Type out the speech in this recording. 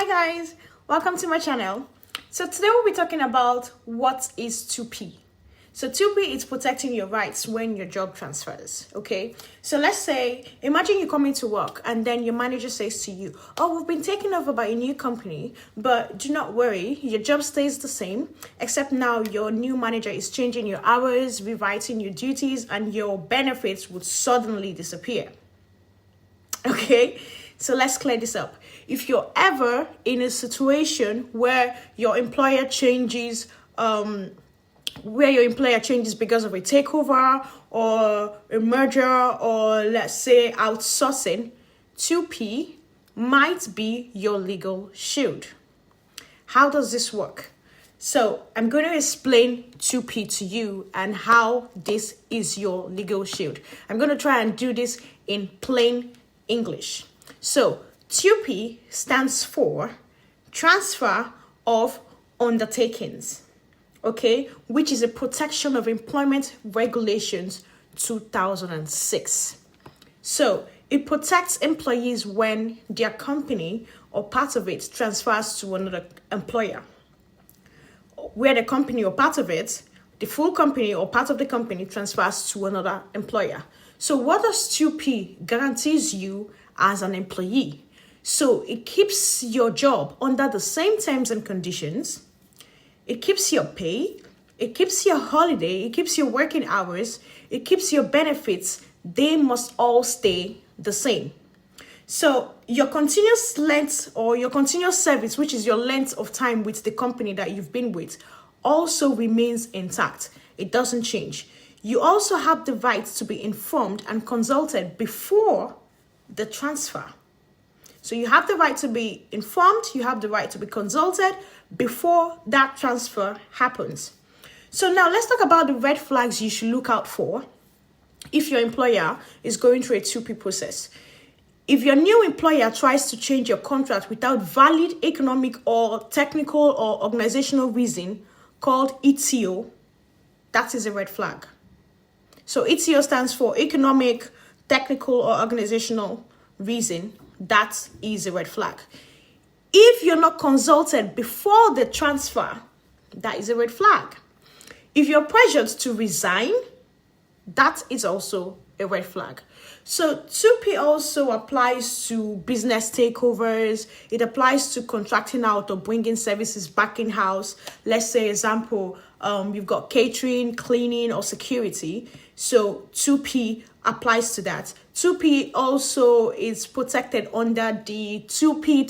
Hi guys, welcome to my channel. So today we'll be talking about what is TUPE. So TUPE is protecting your rights when your job transfers, okay? So let's say, imagine you come into work and then your manager says to you, oh, we've been taken over by a new company, but do not worry, your job stays the same, except now your new manager is changing your hours, rewriting your duties, and your benefits would suddenly disappear. Okay, so let's clear this up. If you're ever in a situation where your employer changes, because of a takeover or a merger, or let's say outsourcing, TUPE might be your legal shield. How does this work? So I'm going to explain TUPE to you and how this is your legal shield. I'm going to try and do this in plain English. So TUPE stands for Transfer of Undertakings, okay, which is a Protection of Employment Regulations 2006. So it protects employees when their company or part of it transfers to another employer, where the company or part of it, the full company or part of the company, transfers to another employer. So what does TUPE guarantees you as an employee? So it keeps your job under the same terms and conditions. It keeps your pay. It keeps your holiday. It keeps your working hours. It keeps your benefits. They must all stay the same. So your continuous length or your continuous service, which is your length of time with the company that you've been with, also remains intact. It doesn't change. You also have the right to be informed and consulted before the transfer. So you have the right to be informed, you have the right to be consulted before that transfer happens. So now let's talk about the red flags you should look out for if your employer is going through a TUPE process. If your new employer tries to change your contract without valid economic or technical or organizational reason called ETO, that is a red flag. So ETO stands for economic, technical, or organizational reason. That is a red flag. If you're not consulted before the transfer, that is a red flag. If you're pressured to resign, that is also a red flag. So TUPE also applies to business takeovers. It applies to contracting out or bringing services back in-house. Let's say, example, you've got catering, cleaning, or security. So TUPE applies to that. TUPE also is protected under the TUPE